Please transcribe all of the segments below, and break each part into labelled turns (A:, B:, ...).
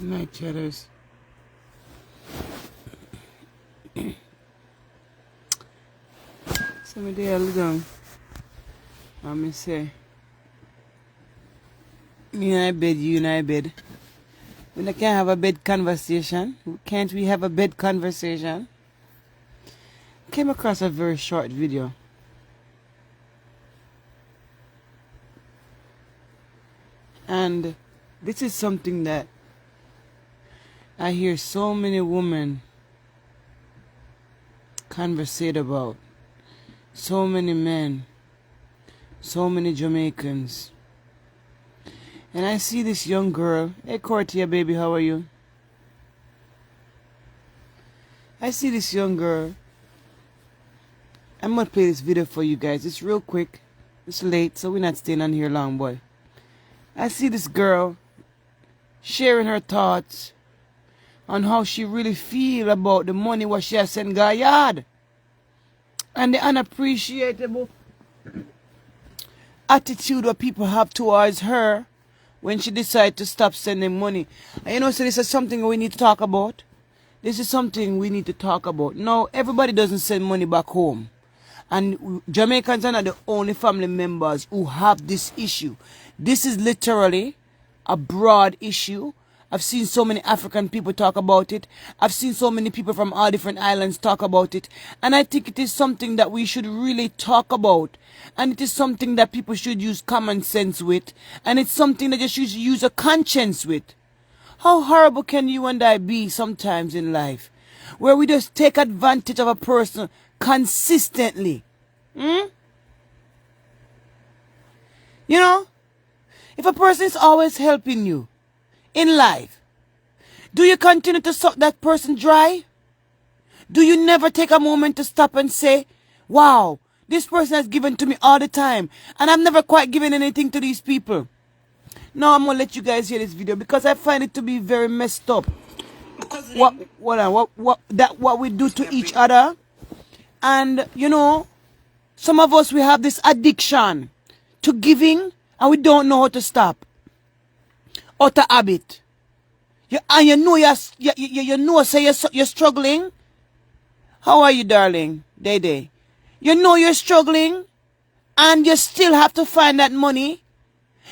A: Night chatters. So me there lie down. And me say, me in I bed, you in I bed. We can't have a bed conversation. Can't we have a bed conversation? Came across a very short video. And this is something that I hear so many women conversate about. So many men. So many Jamaicans. And I see this young girl. Hey, Cortia, baby, how are you? I see this young girl. I'm going to play this video for you guys. It's real quick. It's late, so we're not staying on here long, boy. I see this girl sharing her thoughts on how she really feel about the money what she has sent God yard. And the unappreciable attitude what people have towards her when she decides to stop sending money. And you know, so this is something we need to talk about. This is something we need to talk about. No, everybody doesn't send money back home. And Jamaicans are not the only family members who have this issue. This is literally a broad issue. I've seen so many African people talk about it. I've seen so many people from all different islands talk about it. And I think it is something that we should really talk about. And it is something that people should use common sense with. And it's something that you should use a conscience with. How horrible can you and I be sometimes in life? Where we just take advantage of a person consistently. You know, if a person is always helping you in life, do you continue to suck that person dry? Do you never take a moment to stop and say, wow, this person has given to me all the time and I've never quite given anything to these people? Now I'm going to let you guys hear this video because I find it to be very messed up. What we do to each other. And, you know, some of us, we have this addiction to giving and we don't know how to stop. Or to habit. And you know you're struggling. How are you, darling? Day. You know you're struggling and you still have to find that money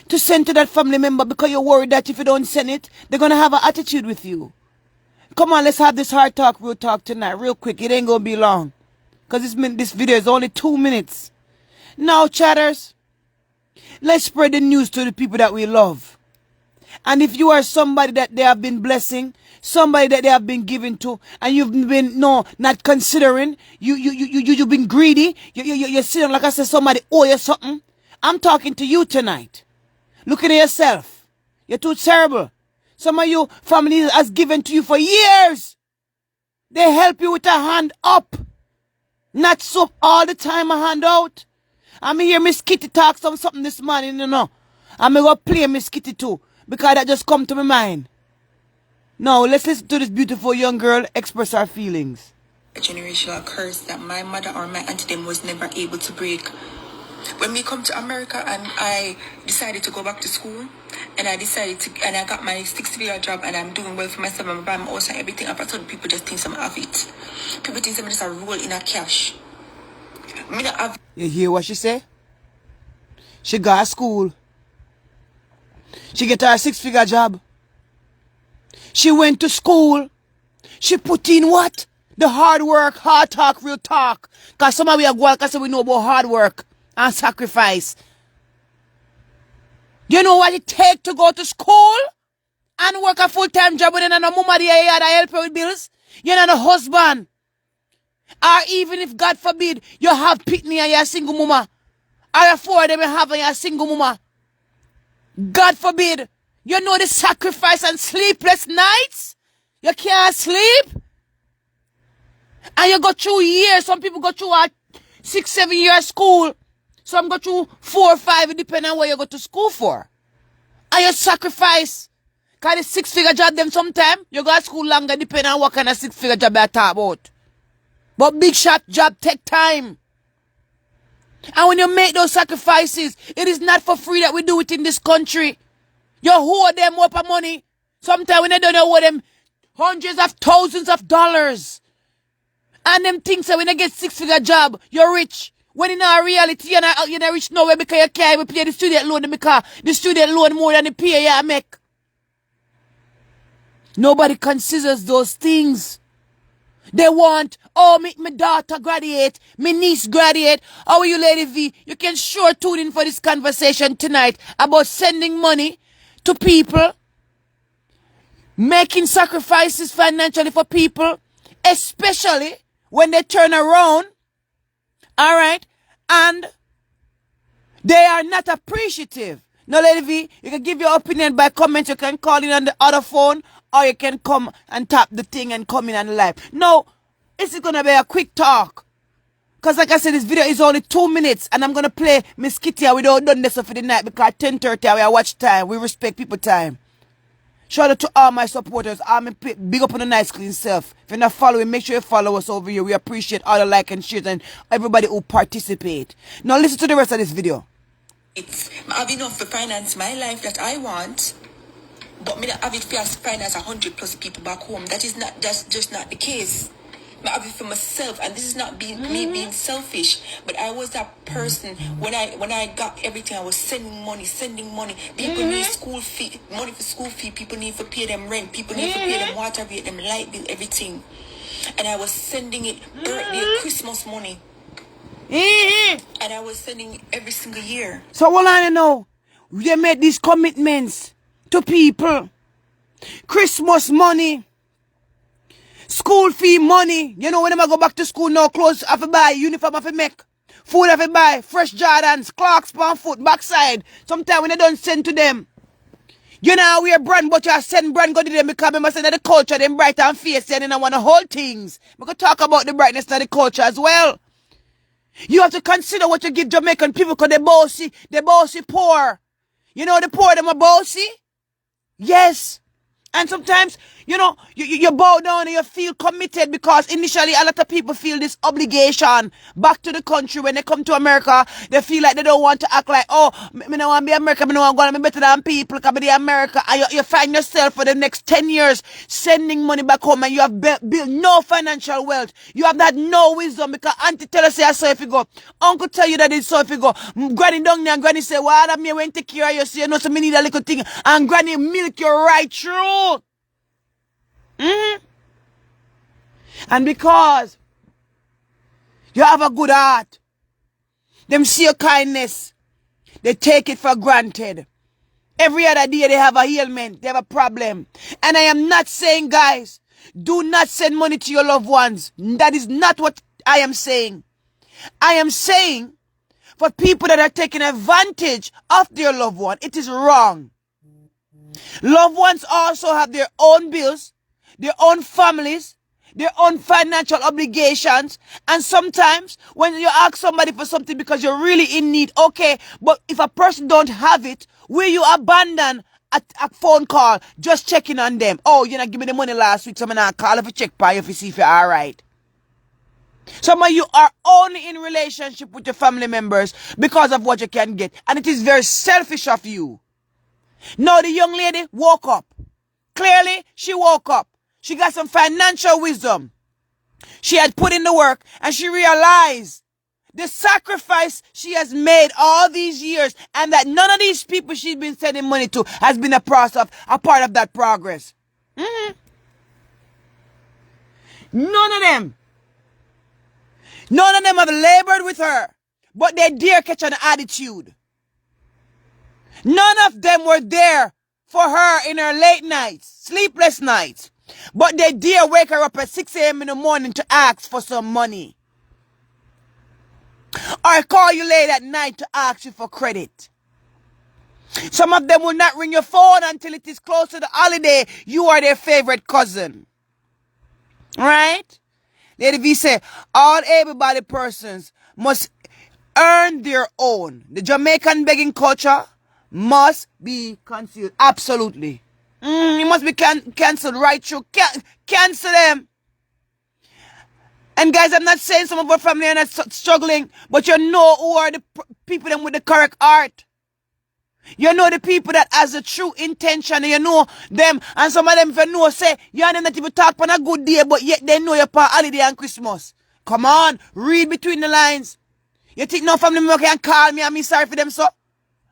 A: to send to that family member because you're worried that if you don't send it, they're going to have an attitude with you. Come on, let's have this hard talk, real talk tonight, real quick. It ain't going to be long. Because this video is only 2 minutes. Now, chatters, let's spread the news to the people that we love. And if you are somebody that they have been blessing, somebody that they have been giving to, and you've been, not considering, you've been greedy, you're sitting like I said, somebody owe you something. I'm talking to you tonight. Look at yourself. You're too terrible. Some of you family has given to you for years. They help you with a hand up. Not so all the time a hand out. I'm hear Miss Kitty talk something this morning, I'm going to play Miss Kitty too. Because that just come to my mind. Now, let's listen to this beautiful young girl express her feelings.
B: A generational curse that my mother or my auntie them was never able to break. When we come to America and I decided to go back to school, and I got my 6-figure job and I'm doing well for myself and my house and everything, I've told people just think some of it. People think some just a roll in a cash.
A: You hear what she say? She got to school. She get her 6-figure job. She went to school. She put in what? The hard work, hard talk, real talk. Because some of we are going because we know about hard work and sacrifice. You know what it takes to go to school and work a full-time job when you're not a mama there that help you with bills? You're not a husband. Or even if, God forbid, you have pitney and you're a single mama. Or you 4 of them you have and you're a single mama. God forbid, you know the sacrifice and sleepless nights? You can't sleep? And you go through years. Some people go through 6-7 years school. Some go through 4 or 5, depending on what you go to school for. And you sacrifice. Because the 6-figure job them sometime, you go to school longer depending on what kind of 6-figure job you talk about. But big shot job take time. And when you make those sacrifices, it is not for free that we do it in this country. You hold them up of money. Sometimes when I don't know what them hundreds of thousands of dollars. And them things that when I get 6-figure job, you're rich. When in our reality, you're not rich nowhere because you can't even pay the student loan because the student loan more than the pay you make. Nobody considers those things. They want, oh, make my daughter graduate, my niece graduate. How are you, Lady V? You can sure tune in for this conversation tonight about sending money to people, making sacrifices financially for people, especially when they turn around, all right, and they are not appreciative. Now, Lady V, you can give your opinion by comment. You can call in on the other phone, or you can come and tap the thing and come in on the live. No, it's going to be a quick talk. Because like I said, this video is only 2 minutes, and I'm going to play Miss Kitty, and we don't done this for the night because 10:30 we are watch time. We respect people time. Shout out to all my supporters. I'm big up on the nice clean self. If you're not following, make sure you follow us over here. We appreciate all the like and shares and everybody who participate. Now listen to the rest of this video.
B: I have enough to finance my life that I want, but me not have it for finance 100+ people back home. That's just not the case. I have it for myself, and this is not me being selfish, but I was that person when I got everything. I was sending money. People need school fee, money for school fee. People need to pay them rent. People need to pay them water bill, them light bill, everything. And I was sending it birthday, Christmas money. And I was sending it every single year.
A: So what I know, they made these commitments to people. Christmas money. School fee money. You know, when I go back to school now, clothes I have to buy, uniform I have to make, food I have to buy, fresh Jordans, Clarks, palm foot, backside. Sometimes when I don't send to them, you know, we are brand, but you send brand go to them because I send the culture, them bright and fierce, and I want to hold things. We could talk about the brightness of the culture as well. You have to consider what you give Jamaican people because they're bossy poor. You know the poor, them are bossy? Yes. And sometimes, you know, you bow down and you feel committed because initially a lot of people feel this obligation back to the country. When they come to America, they feel like they don't want to act like, oh, me don't want to be American, me don't want to be better than people because I'm America. And you find yourself for the next 10 years sending money back home and you have built no financial wealth. You have had no wisdom because auntie tell us, so if you go. Uncle tell you that it's so if you go. Granny down there and granny say, well, I'm here when take care of you, so you know, so me need a little thing. And granny milk you right through. And because you have a good heart, them see your kindness, they take it for granted. Every other day they have a ailment, they have a problem. And I am not saying, guys, do not send money to your loved ones. That is not what I am saying. I am saying for people that are taking advantage of their loved one, it is wrong. Loved ones also have their own bills, their own families, their own financial obligations. And sometimes when you ask somebody for something because you're really in need, okay, but if a person don't have it, will you abandon a phone call just checking on them? Oh, you not give me the money last week, so I'm not call if you check by if you see if you're all right. Some of you are only in relationship with your family members because of what you can get. And it is very selfish of you. Now the young lady woke up. Clearly, she woke up. She got some financial wisdom. She had put in the work and she realized the sacrifice she has made all these years and that none of these people she's been sending money to has been a part of that progress. None of them. None of them have labored with her, but they dare catch an attitude. None of them were there for her in her late nights, sleepless nights. But they dare wake her up at 6 a.m. in the morning to ask for some money. Or call you late at night to ask you for credit. Some of them will not ring your phone until it is close to the holiday. You are their favorite cousin. Right? Lady V say, all able-bodied persons must earn their own. The Jamaican begging culture must be concealed. Absolutely. It must be cancelled right through. Cancel them. And guys, I'm not saying some of our family are not struggling, but you know who are the people them with the correct heart. You know the people that has a true intention, you know them, and some of them if you know say, you and them not even talk on a good day, but yet they know your part holiday and Christmas. Come on, read between the lines. You think no family member can call me and me sorry for them so? And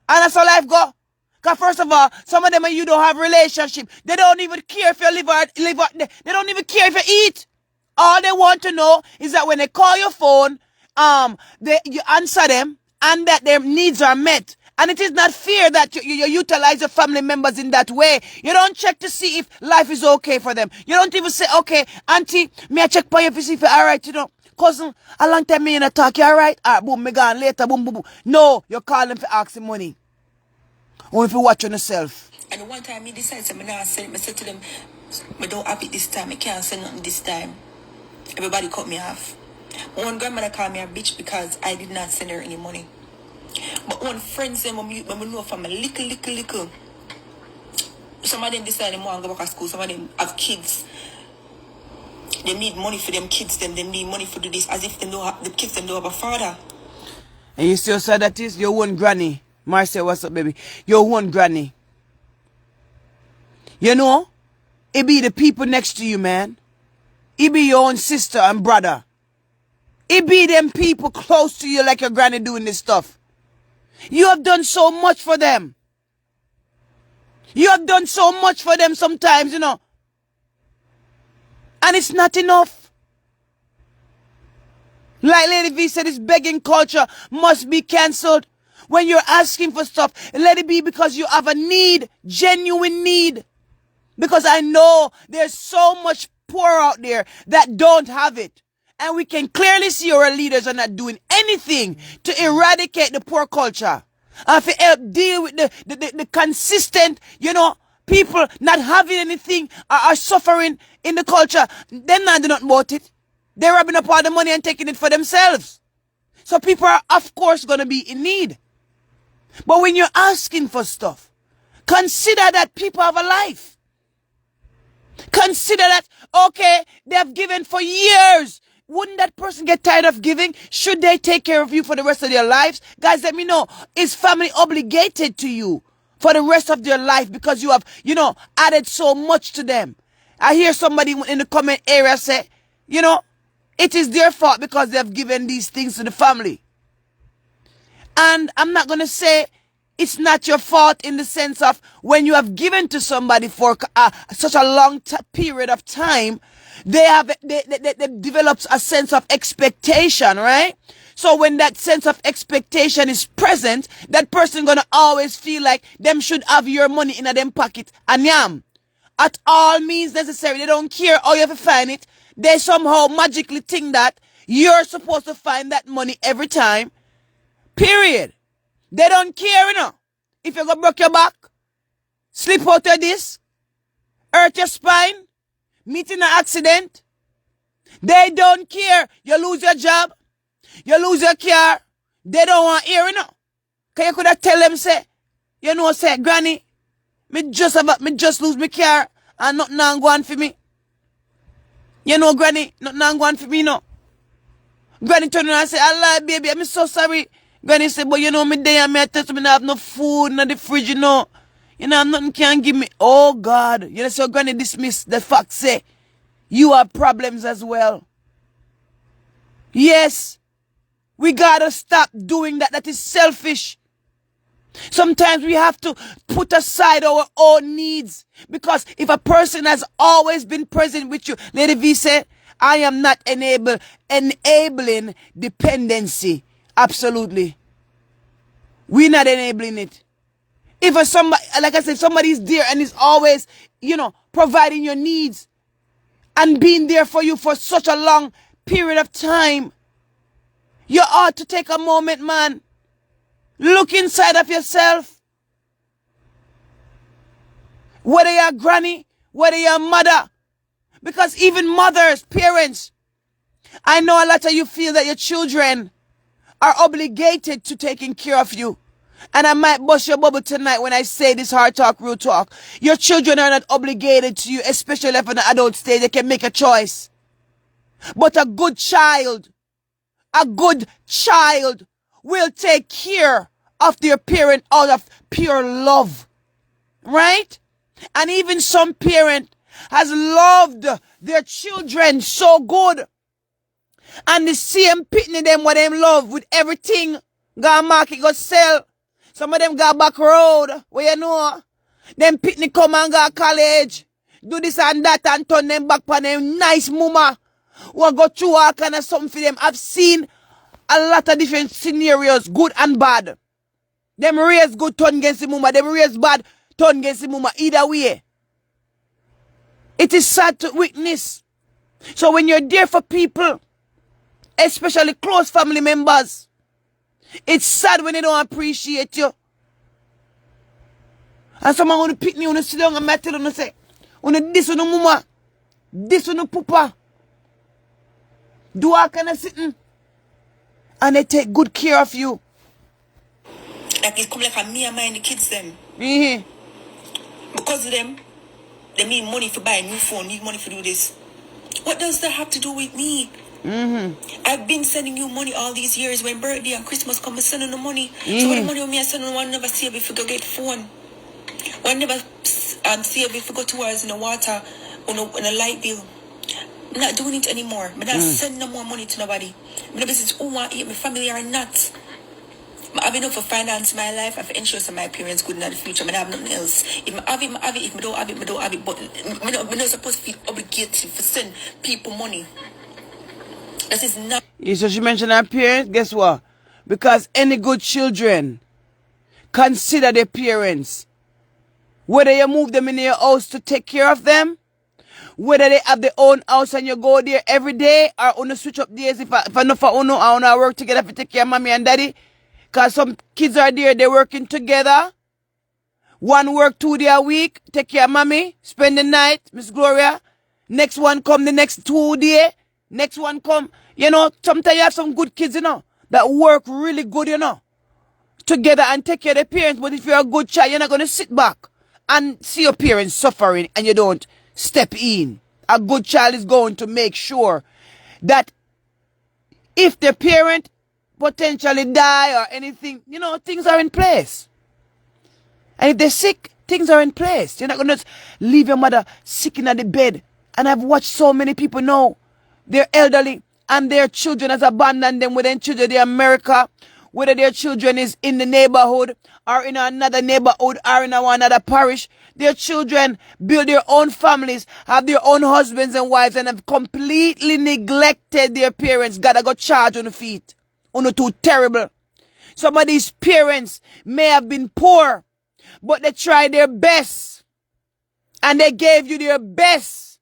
A: that's how life go. Because first of all, some of them and you don't have relationship. They don't even care if you they don't even care if you eat. All they want to know is that when they call your phone, you answer them and that their needs are met. And it is not fair that you utilize your family members in that way. You don't check to see if life is okay for them. You don't even say, okay, auntie, may I check for you to see if you're alright, you know. Cousin, a long time me in a talk, you alright? Alright, boom, me gone later, boom, boom, boom. No, you call them for asking money. Or if you watch on yourself.
B: And one time he decided to not send it, I said to them, I don't have it this time, I can't send nothing this time. Everybody cut me off. One grandmother called me a bitch because I did not send her any money. But one friends them when we know from a little. Some of them decide they want to go back to school, some of them have kids. They need money for them kids, them they need money for do this as if they don't have, the kids them don't have a father.
A: And you still say that is your own granny. Marcia, what's up, baby? Your own granny. You know, it be the people next to you, man. It be your own sister and brother. It be them people close to you like your granny doing this stuff. You have done so much for them. You have done so much for them sometimes, you know. And it's not enough. Like Lady V said, this begging culture must be cancelled. When you're asking for stuff, let it be because you have a need, genuine need. Because I know there's so much poor out there that don't have it. And we can clearly see our leaders are not doing anything to eradicate the poor culture. And to help deal with the consistent, you know, people not having anything are suffering in the culture. They're not doing nothing about it. They're rubbing up all the money and taking it for themselves. So people are, of course, going to be in need. But when you're asking for stuff, consider that people have a life. Consider that, okay, they have given for years. Wouldn't that person get tired of giving? Should they take care of you for the rest of their lives? Guys, let me know. Is family obligated to you for the rest of their life because you have, you know, added so much to them? I hear somebody in the comment area say, you know, it is their fault because they have given these things to the family. And I'm not going to say it's not your fault in the sense of when you have given to somebody for such a long period of time, they developed a sense of expectation, right? So when that sense of expectation is present, that person gonna always feel like them should have your money in them pocket and yam. At all means necessary. They don't care how you have to find it. They somehow magically think that you're supposed to find that money every time. Period. They don't care, you know. If you go broke your back, slip out of this, hurt your spine, meet in an accident, they don't care. You lose your job, you lose your car, they don't want to hear, you know. Because you could have tell them, say, you know, say, Granny, me just lose my car and nothing going on for me. You know, Granny, nothing going on for me, no. Granny turn around and say, Allah, baby, I'm so sorry. Granny say, but you know, me there and me I test me not have no food in the fridge, you know. You know, nothing can give me. Oh, God. You know, so Granny dismiss the fact, say, you have problems as well. Yes. We gotta stop doing that. That is selfish. Sometimes we have to put aside our own needs. Because if a person has always been present with you, Lady V said, I am not enabling dependency. Absolutely. We're not enabling it. If somebody, like I said, somebody is there and is always, you know, providing your needs and being there for you for such a long period of time, you ought to take a moment, man. Look inside of yourself. Whether you're a granny, whether you're a mother, because even mothers, parents, I know a lot of you feel that your children are obligated to taking care of you. And I might bust your bubble tonight when I say this hard talk, real talk. Your children are not obligated to you, especially if an adult stage, they can make a choice. But a good child will take care of their parent out of pure love. Right? And even some parent has loved their children so good. And the same pitney them what them love with everything. Go market, go sell. Some of them go back road. Where you know. Them pitney come and go college. Do this and that and turn them back for them nice mama. Who go through all kind of something for them. I've seen a lot of different scenarios, good and bad. Them raise good turn against the mama. Them raise bad turn against the mama. Either way. It is sad to witness. So when you're there for people, especially close family members, it's sad when they don't appreciate you. And someone want to pick me, want to sit down and tell them, say, want to this on the mama, this on the papa. Do all kind of sitting. And they take good care of you.
B: Like it come like a me and my and the kids them.
A: Mm-hmm.
B: Because of them, they need money for buy a new phone, need money for do this. What does that have to do with me?
A: Mm-hmm.
B: I've been sending you money all these years. When birthday and Christmas come, I send you the money.
A: Mm-hmm.
B: So what the money on me I send you, one never save if you go get phone. One never save if you go towards in the water on a light bill. I'm not doing it anymore. I'm not sending no more money to nobody. I'm not business who want to eat my family or not. I have enough for finance in my life. I have ensure some my parents good in the future. I have nothing else. If I have it, I have it. If I don't have it, I don't have it. But I'm not supposed to feel obligated for send people money. That is not.
A: So she mentioned her parents. Guess what? Because any good children consider their parents. Whether you move them in your house to take care of them, whether they have their own house and you go there every day, or on switch up days if I know for uno I wanna work together to take care of mommy and daddy. Cause some kids are there, they're working together. One work 2 days a week, take care of mommy, spend the night, Miss Gloria. Next one come the next 2 days. Next one come. You know, sometimes you have some good kids, you know, that work really good, you know, together and take care of their parents. But if you're a good child, you're not going to sit back and see your parents suffering and you don't step in. A good child is going to make sure that if their parent potentially die or anything, you know, things are in place. And if they're sick, things are in place. You're not going to leave your mother sick in the bed. And I've watched so many people now, they're elderly and their children has abandoned them with their children in America, whether their children is in the neighborhood or in another neighborhood or in another parish. Their children build their own families, have their own husbands and wives, and have completely neglected their parents. Gotta go charge on the feet. Uno too terrible. Some of these parents may have been poor, but they tried their best. And they gave you their best.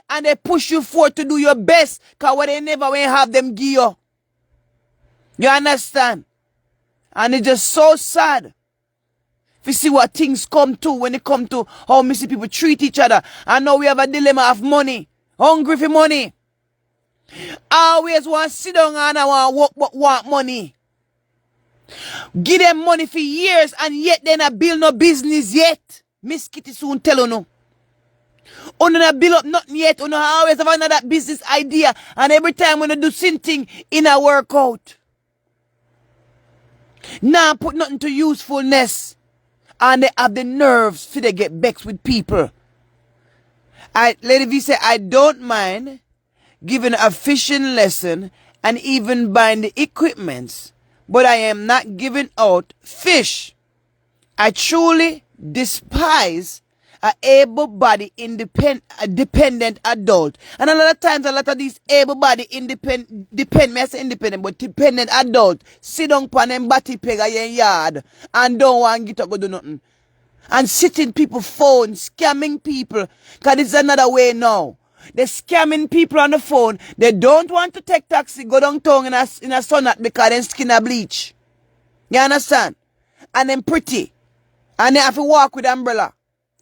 A: And they push you forward to do your best. Because what they never will have them give you. You understand? And it's just so sad. If you see what things come to when it come to how Missy people treat each other. And now we have a dilemma of money. Hungry for money. Always want to sit down and I want to work but want money. Give them money for years and yet they not build no business yet. Miss Kitty soon tell you no. Uno not build up nothing yet. Uno always have another business idea. And every time when you do something in a workout. Now put nothing to usefulness. And they have the nerves for they get vexed with people. Lady V said, I don't mind giving a fishing lesson and even buying the equipments, but I am not giving out fish. I truly despise a able-bodied dependent adult. And a lot of times, a lot of these able-bodied independent adult sit down on them body peg in your yard and don't want to get up and do nothing. And sitting people's phones, scamming people. Because it's another way now. They're scamming people on the phone. They don't want to take taxi, go downtown in a sunat because they skin a bleach. You understand? And them pretty. And they have to walk with umbrella.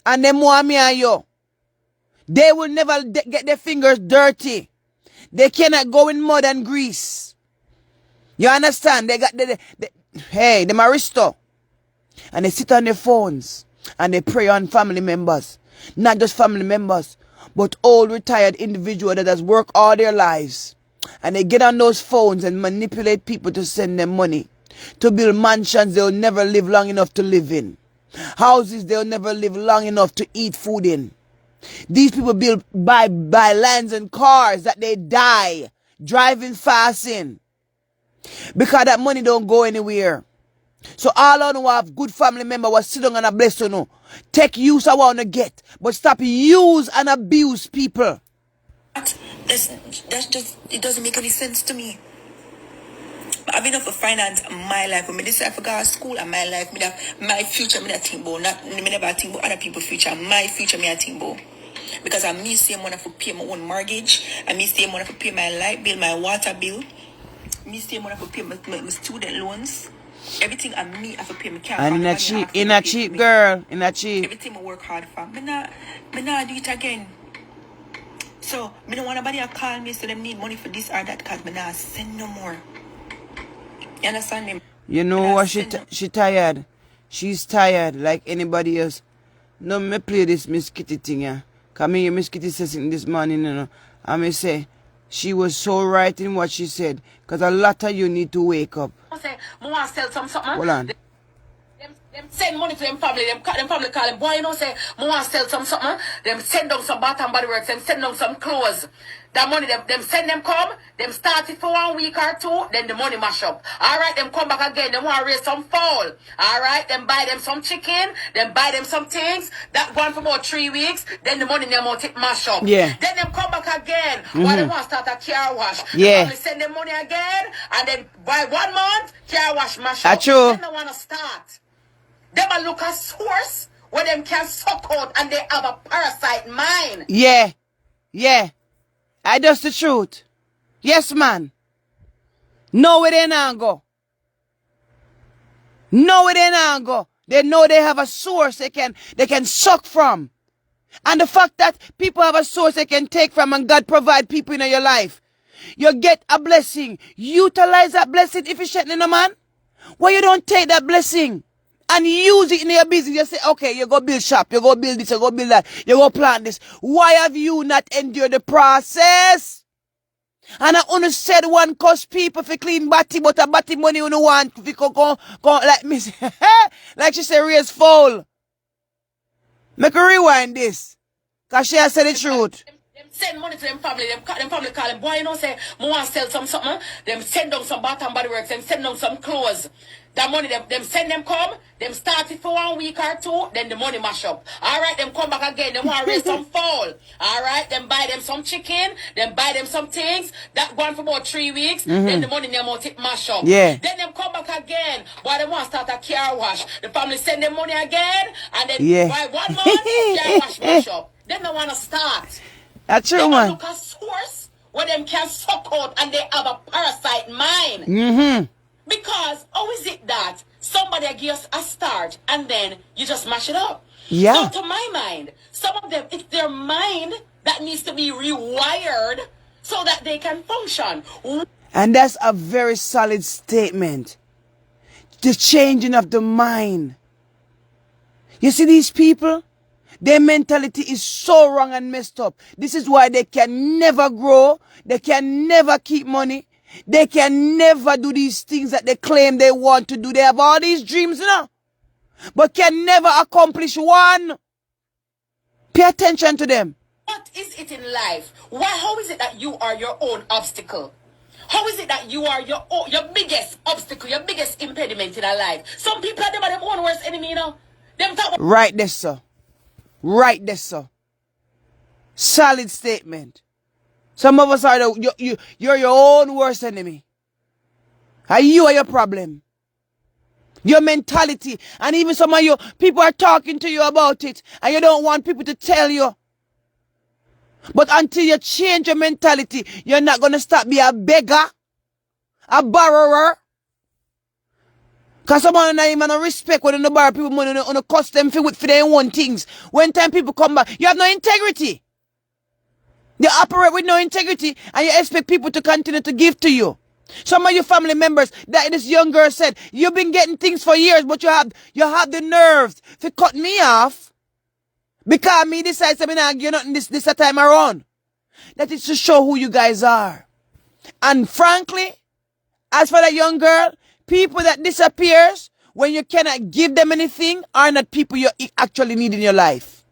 A: And them want me and you. They will never get their fingers dirty. They cannot go in mud and grease. You understand? They got hey, them aristo. And they sit on their phones. And they prey on family members. Not just family members. But old retired individual that has worked all their lives. And they get on those phones and manipulate people to send them money. to build mansions they'll never live long enough to live in. Houses they'll never live long enough to eat food in. These people buy lands and cars that they die driving fast in. Because that money don't go anywhere. So all on who have good family member was sit down and bless you. Take use I want to get. But stop use and abuse people.
B: That's just, it doesn't make any sense to me. I've enough for finance my life. When I decide to go to school and my life, my future, I think about. Not me never think about other people's future. My future, I think about. Because I me same money for pay my own mortgage. I me same money for pay my light bill, my water bill. Me same money for pay my student loans. Everything I me have to pay my car.
A: And in a cheap girl, in a cheap.
B: Everything I work hard for. Me not do it again. So me don't want nobody to call me so them need money for this or that because me not send no more. You understand me?
A: You know what she tired. She's tired like anybody else. No, me play this Miss Kitty thing, yeah. Cause me hear Miss Kitty say something this morning, you know. And me say, she was so right in what she said. Cause a lot of you need to wake up.
C: I say, I want to sell something.
A: Hold on.
C: Them send money to them family. Them family call them, boy, you know, say, I want to sell something. Them send down some Bath and Body Works. Them send down some clothes. That money, them send them come. Them start it for 1 week or two. Then the money mash up. All right, them come back again. They want to raise some fowl. All right, them buy them some chicken. Them buy them some things. That gone for about 3 weeks. Then the money them want it mash up.
A: Yeah.
C: Then them come back again. While they want to start a car wash.
A: Yeah.
C: They send them money again. And then by 1 month, car wash mash up.
A: That's true.
C: Then they want to start. Them a look at source where them can suck out and they have a parasite mind.
A: Yeah. Yeah. I just the truth. Yes, man. No, it ain't not go. No, it ain't not go. They know they have a source they can suck from. And the fact that people have a source they can take from and God provide people in your life. You get a blessing. Utilize that blessing if it's in a man. Why you don't take that blessing and use it in your business? You say, okay, you go build shop, you go build this, you go build that, you go plant this. Why have you not endured the process? And I only said one cause people for clean body, but a body money you don't want if you go like me. Like she said, raise foul. Make her rewind this. Cause she has said the truth.
C: Send money to them family. Them family call them, boy, you know, say, I want to sell something. Them send down some Bath and Body Works. Them send down some clothes. That money, them send them come. Them start it for 1 week or two. Then the money mash up. All right, them come back again. They want to raise some fowl. All right, them buy them some chicken. Them buy them some things. That gone for about 3 weeks. Then the money them want it mash up.
A: Yeah.
C: Then them come back again. Boy, they want to start a car wash. The family send them money again. And then by 1 month, car wash mash up. Then they want to start.
A: That's true,
C: They
A: man.
C: look at source where them can suck out and they have a parasite mind. Because how is it that somebody gives a start and then you just mash it up?
A: Yeah.
C: So to my mind, some of them, it's their mind that needs to be rewired so that they can function.
A: And that's a very solid statement. The changing of the mind. You see these people? Their mentality is so wrong and messed up. This is why they can never grow. They can never keep money. They can never do these things that they claim they want to do. They have all these dreams, you know, but can never accomplish one. Pay attention to them.
C: What is it in life? How is it that you are your own obstacle? How is it that you are your biggest obstacle, your biggest impediment in our life? Some people are their own worst enemy, you know. Them talk about
A: Right there, sir. Right there, sir. Solid statement. Some of us are you're your own worst enemy. And you are your problem. Your mentality. And even some of you, people are talking to you about it. And you don't want people to tell you. But until you change your mentality, you're not going to stop being a beggar. A borrower. Because someone not even respect when you borrow people money on a cost them for their own things. When time people come back, you have no integrity. You operate with no integrity and you expect people to continue to give to you. Some of your family members, that this young girl said, you've been getting things for years, but you have the nerves to cut me off. Because me decide you're not in this time around. That is to show who you guys are. And frankly, as for that young girl, People that disappears when you cannot give them anything are not people you actually need in your life.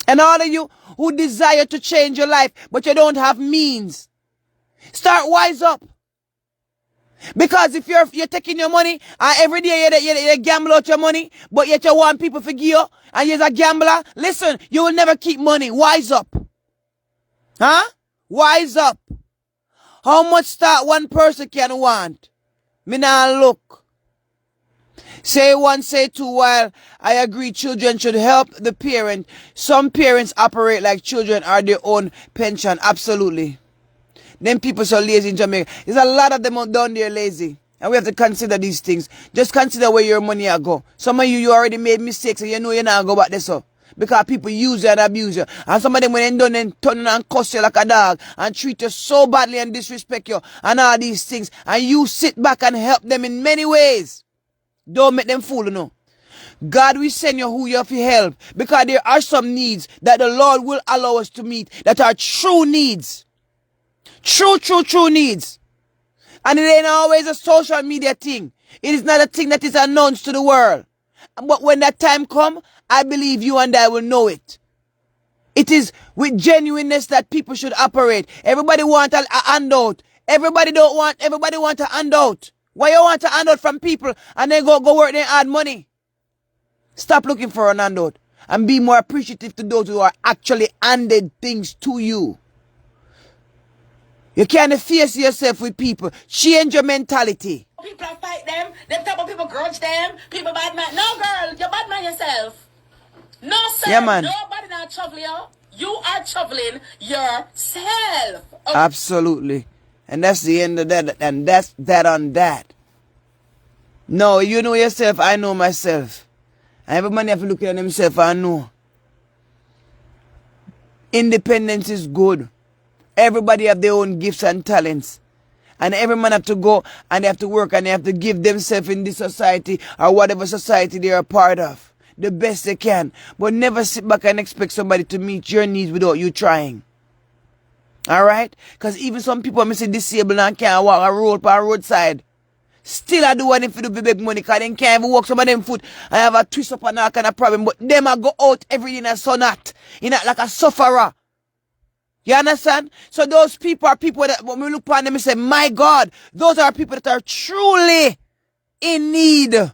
A: And all of you who desire to change your life, but you don't have means, start wise up. Because if you're taking your money and every day you gamble out your money, but yet you want people to forgive you and you're a gambler, listen, you will never keep money. Wise up. Huh? Wise up. How much start one person can want? Me now look. Say one, say two. While I agree children should help the parent, some parents operate like children are their own pension. Absolutely. Them people so lazy in Jamaica. There's a lot of them down there lazy. And we have to consider these things. Just consider where your money will go. Some of you already made mistakes and you know you're not going to go back there so. Because people use you and abuse you. And some of them when they done and turn and cuss you like a dog and treat you so badly and disrespect you and all these things. And you sit back and help them in many ways. Don't make them fool, you know. God will send you who you have to help. Because there are some needs that the Lord will allow us to meet that are true needs. True needs. And it ain't always a social media thing. It is not a thing that is announced to the world. But when that time comes, I believe you and I will know it. It is with genuineness that people should operate. Everybody want a handout. Everybody want a handout. Why you want a handout from people and then go work and add money? Stop looking for an handout and be more appreciative to those who are actually handed things to you. You can't face yourself with people. Change your mentality.
C: People fight them. Them type of people grudge them. People bad man. No, girl, you're bad man yourself. No, sir.
A: Yeah, man.
C: Nobody not troubling you. You are troubling yourself. Okay.
A: Absolutely. And that's the end of that. And that's that on that. No, you know yourself. I know myself. And everybody have to look at themselves and know. Independence is good. Everybody have their own gifts and talents. And every man have to go and they have to work and they have to give themselves in this society or whatever society they are a part of the best they can. But never sit back and expect somebody to meet your needs without you trying. Alright? Because even some people may say disabled and can't walk a road per roadside. Still I do want them to do big money because they can't even walk some of them foot and have a twist up and all kind of problem. But them I go out every day in a sun hot. Like a sufferer. You understand? So those people are people that when we look upon them and say, my God, those are people that are truly in need. And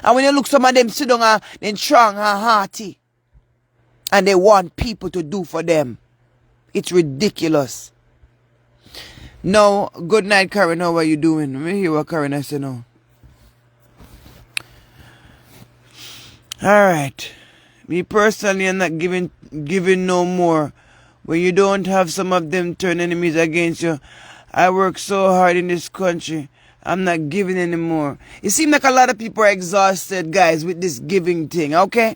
A: when you look some of them sit down and then strong and hearty. And they want people to do for them. It's ridiculous. No, good night, Karen. How are you doing? Let me hear what Karen has to know. Alright. Me personally, I'm not giving no more. When you don't have some of them turn enemies against you. I work so hard in this country. I'm not giving anymore. It seems like a lot of people are exhausted, guys, with this giving thing, okay?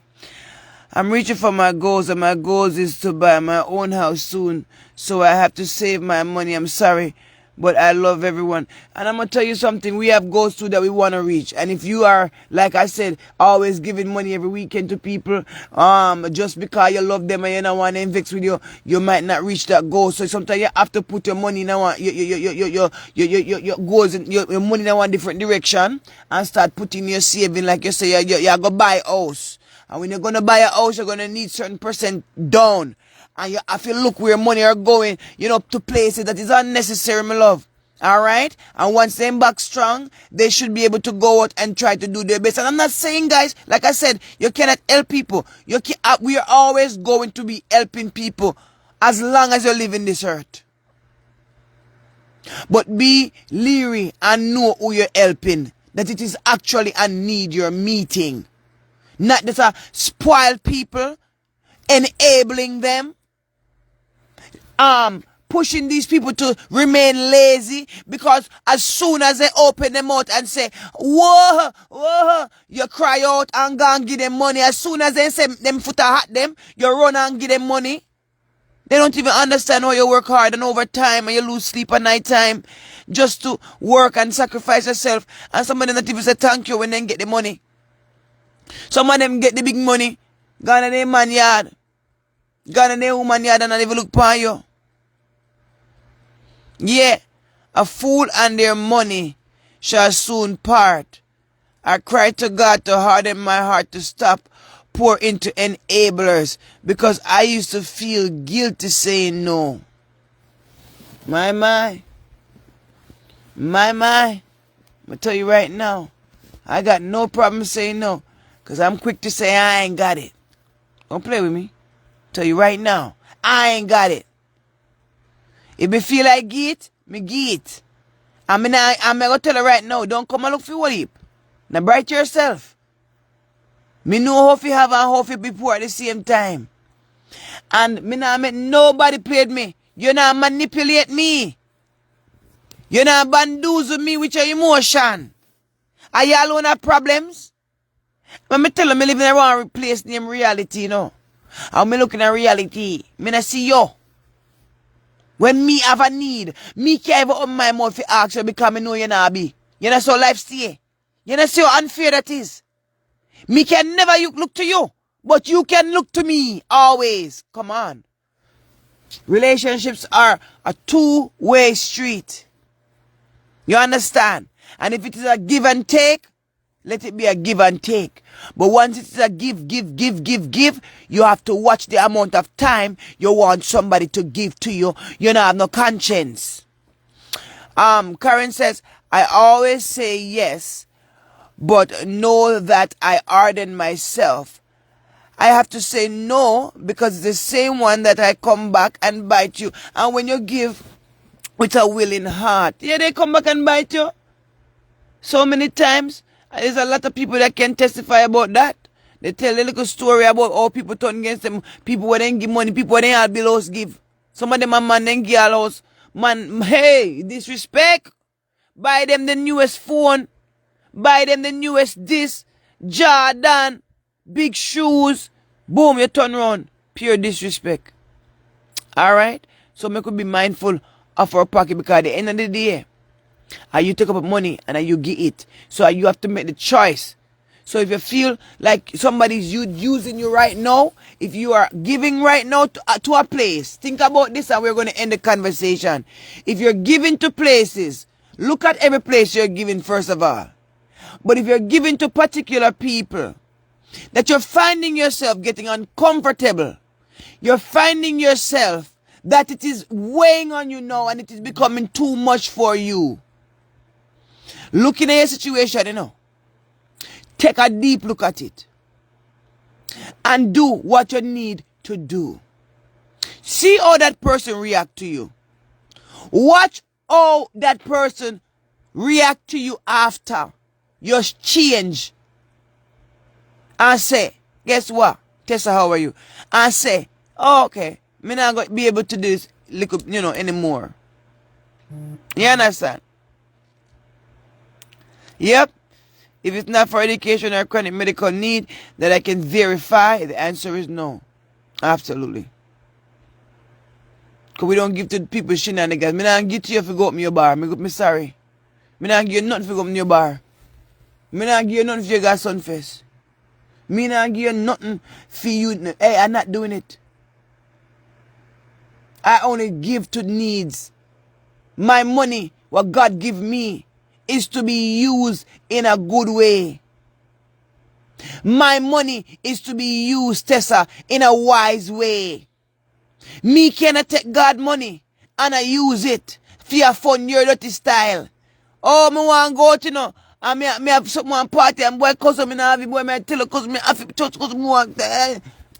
A: I'm reaching for my goals, and my goals is to buy my own house soon. So I have to save my money. I'm sorry, but I love everyone. And I'm going to tell you something. We have goals too that we want to reach. And if you are, like I said, always giving money every weekend to people, just because you love them and you don't want to invest with you, you might not reach that goal. So sometimes you have to put your money in your goals and your money in one different direction and start putting your saving, like you say, you're going to buy a house. And when you're going to buy a house, you're going to need certain percent down. And you have to look where money are going, to places that is unnecessary, my love. Alright? And once they're back strong, they should be able to go out and try to do their best. And I'm not saying, guys, like I said, you cannot help people. We are always going to be helping people as long as you live in this earth. But be leery and know who you're helping. That it is actually a need you're meeting. Not just a spoiled people, enabling them, pushing these people to remain lazy, because as soon as they open their mouth and say, whoa, you cry out and go and give them money. As soon as they say them foot hot them, you run and give them money. They don't even understand how you work hard and overtime and you lose sleep at night time just to work and sacrifice yourself. And some of them not even say thank you when they get the money. Some of them get the big money, gone in their man yard, gone in their woman yard and not even look upon you. Yeah. A fool and their money shall soon part. I cry to God to harden my heart to stop pour into enablers because I used to feel guilty saying no. My. I'm going to tell you right now, I got no problem saying no because I'm quick to say I ain't got it. Don't play with me. Tell you right now, I ain't got it. If me feel like get, me get. I'm going to tell you right now, don't come and look for what heap. Now bright yourself. Me know how to have and how to be poor at the same time. And me not make nobody played me. You not manipulate me. You not bamboozle me with your emotion. Are you alone have problems? When me tell you, me living around a place named reality, you know. And me looking at reality. Me not see you. When me have a need, me can't even open my mouth to ask you because me know you not be. You know so life stay. You know see how unfair that is. Me can never look to you, but you can look to me always. Come on. Relationships are a two-way street. You understand? And if it is a give and take, let it be a give and take. But once it is a give, you have to watch the amount of time you want somebody to give to you. You don't have no conscience. Karen says, I always say yes, but know that I harden myself. I have to say no because it's the same one that I come back and bite you. And when you give with a willing heart, yeah, they come back and bite you. So many times, there's a lot of people that can testify about that. They tell a little story about how people turn against them. People who didn't give money, people who didn't have bills give. Some of them are man, then give all house. Man, hey, disrespect. Buy them the newest phone. Buy them the newest this. Jordan. Big shoes. Boom, you turn around. Pure disrespect. Alright? So we could be mindful of our pocket because at the end of the day, you take up money and you give it. So you have to make the choice. So if you feel like somebody's using you right now, if you are giving right now to a place, think about this and we're going to end the conversation. If you're giving to places, look at every place you're giving first of all. But if you're giving to particular people, that you're finding yourself getting uncomfortable, you're finding yourself that it is weighing on you now and it is becoming too much for you. Looking at your situation, you know, take a deep look at it and do what you need to do. See how that person react to you. Watch how that person react to you after you change and say, guess what? Tessa, how are you? And say, oh, okay, me not going to be able to do this anymore. You understand? Yep. If it's not for education or chronic medical need that I can verify, the answer is no. Absolutely. Because we don't give to people shenanigans. Me not give to you if you go up in your bar. Me sorry. Me not give you nothing if you go up in your bar. Me not give you nothing if you got sunfest. Me not give you nothing for you. Hey, I'm not doing it. I only give to needs. My money, what God give me, is to be used in a good way. My money is to be used, Tessa, in a wise way. Me cannot take God money and I use it for your fun, your dirty style. Oh, me want to go to, you know, and me have someone party and boy cousin me not have it, boy me tell you cousin me have it, church cousin me want.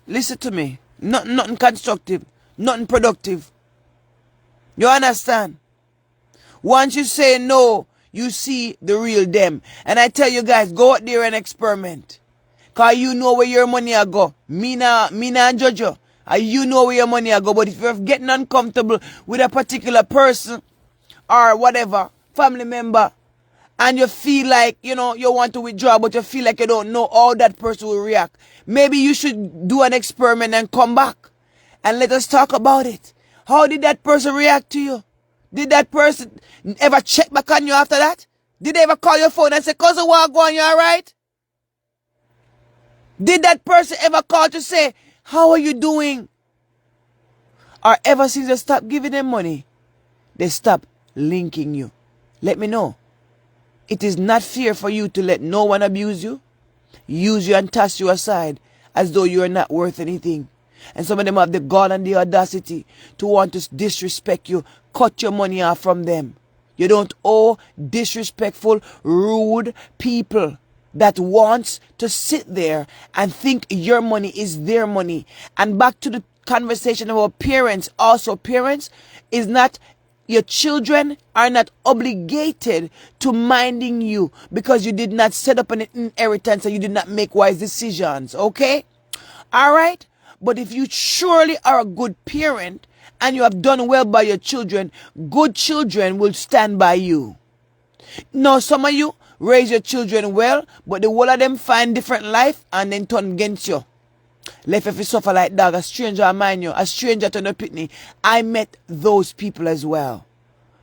A: Listen to me. Nothing constructive. Nothing productive. You understand? Once you say no, you see the real them. And I tell you guys, go out there and experiment. Because you know where your money will go. Me not judge you. And you know where your money will go. But if you're getting uncomfortable with a particular person or whatever, family member, and you feel like, you know, you want to withdraw, but you feel like you don't know how that person will react, maybe you should do an experiment and come back. And let us talk about it. How did that person react to you? Did that person ever check back on you after that? Did they ever call your phone and say, cousin, what going, you alright? Did that person ever call to say, how are you doing? Or ever since you stopped giving them money, they stop linking you. Let me know. It is not fair for you to let no one abuse you, use you and toss you aside as though you are not worth anything. And some of them have the gall and the audacity to want to disrespect you, cut your money off from them. You don't owe disrespectful, rude people that wants to sit there and think your money is their money. And back to the conversation about parents. Also, parents is not, your children are not obligated to minding you because you did not set up an inheritance and you did not make wise decisions. Okay? All right? But if you surely are a good parent and you have done well by your children, good children will stand by you. Now, some of you raise your children well, but the whole of them find different life and then turn against you. Left if you suffer like dog, a stranger mind you, a stranger to no pitney. I met those people as well.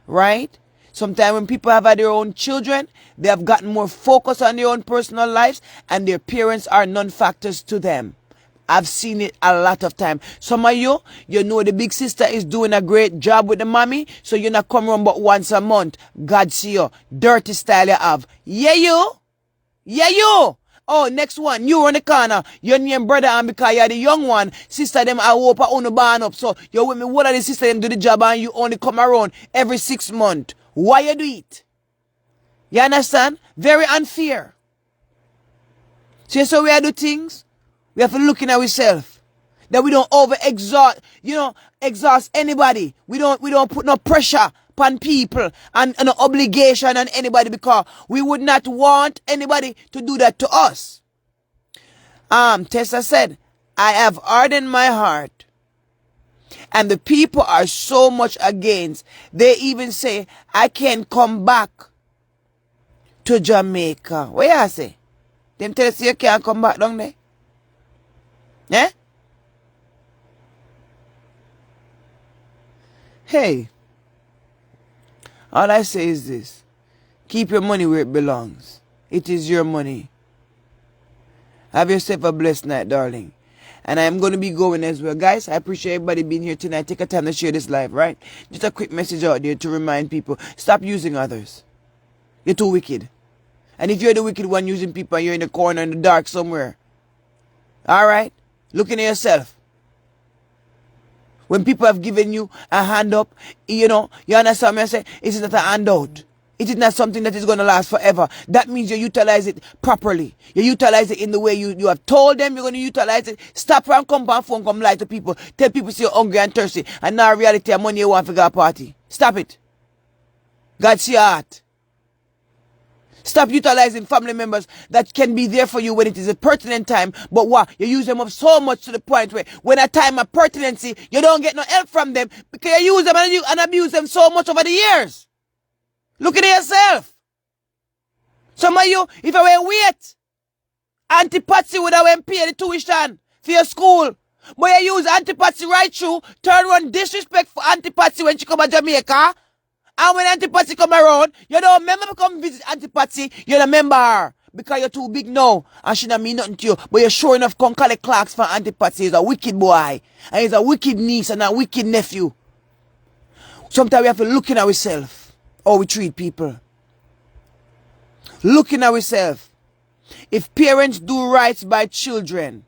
A: Right? Sometimes when people have had their own children, they have gotten more focused on their own personal lives and their parents are non-factors to them. I've seen it a lot of time. Some of you, you know the big sister is doing a great job with the mommy, so you're not come around but once a month. God see you. Dirty style you have. Yeah, you. Yeah, you. Oh, next one. You on the corner. Your name brother and because you're the young one. Sister them I hope I own a barn up. So you with me, what are the sister them do the job and you only come around every 6 months. Why you do it? You understand? Very unfair. See, so we do things. We have to look in ourselves. That we don't exhaust anybody. We don't put no pressure upon people and no obligation on anybody because we would not want anybody to do that to us. Tessa said, I have hardened my heart. And the people are so much against. They even say, I can't come back to Jamaica. What you say? Them tell us you can't come back down there? Yeah? Hey, all I say is this. Keep your money where it belongs. It is your money. Have yourself a blessed night, darling. And I'm going to be going as well. Guys, I appreciate everybody being here tonight. Take a time to share this live, right? Just a quick message out there to remind people. Stop using others. You're too wicked. And if you're the wicked one using people and you're in the corner in the dark somewhere, all right? Looking at yourself. When people have given you a hand up, you understand me? I say, it's not a handout. It is not something that is going to last forever. That means you utilize it properly. You utilize it in the way you have told them you're going to utilize it. Stop around, come on phone, come lie to people. Tell people you're hungry and thirsty. And now reality and money you want to go a party. Stop it. God see your heart. Stop utilizing family members that can be there for you when it is a pertinent time. But what? You use them up so much to the point where when a time of pertinency, you don't get no help from them because you use them and abuse them so much over the years. Look at yourself. Some of you, if I were wait, Auntie Patsy would have pay the tuition for your school. But you use Auntie Patsy right through, turn around disrespect for Auntie Patsy when she come to Jamaica. And when Auntie Patsy come around, you don't remember to come visit Auntie Patsy, you don't remember her. Because you're too big now, and she don't mean nothing to you. But you're sure enough come collect clocks for Auntie Patsy. He's a wicked boy. And he's a wicked niece and a wicked nephew. Sometimes we have to look in ourselves, how we treat people. Look in ourselves. If parents do right by children,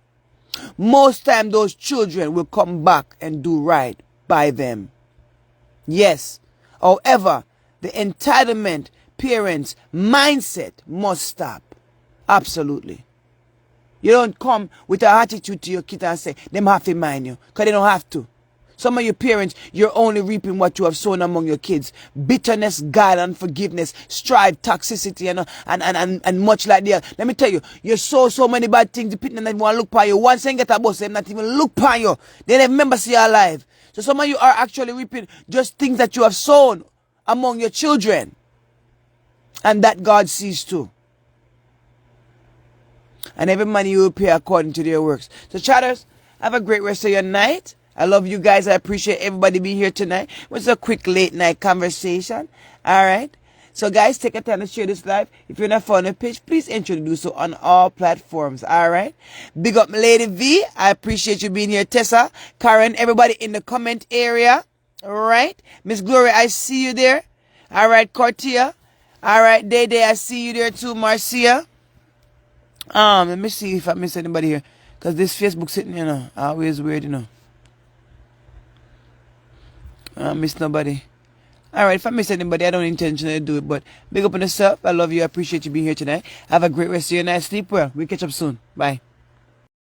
A: most time those children will come back and do right by them. Yes. However, the entitlement parents' mindset must stop. Absolutely. You don't come with an attitude to your kid and say, them have to mind you. Because they don't have to. Some of your parents, you're only reaping what you have sown among your kids. Bitterness, God, unforgiveness, strife, toxicity, and much like that. Let me tell you, you sow so many bad things, the people don't want to look at you. Once they get a bus, they not even look at you. They never remember see you alive. So some of you are actually reaping just things that you have sown among your children. And that God sees too. And every man you will pay according to their works. So chatters, have a great rest of your night. I love you guys. I appreciate everybody being here tonight. It was a quick late night conversation. All right. So guys, take a time to share this live. If you're not following the page, please introduce so on all platforms. All right. Big up Lady V. I appreciate you being here. Tessa, Karen, everybody in the comment area. All right. Miss Gloria, I see you there. All right, Cortia. All right, Day Day, I see you there too, Marcia. Let me see if I miss anybody here. Because this Facebook sitting, always weird, I miss nobody. All right, if I miss anybody, I don't intentionally do it. But big up on yourself. I love you. I appreciate you being here tonight. Have a great rest of your night. Sleep well. We'll catch up soon. Bye.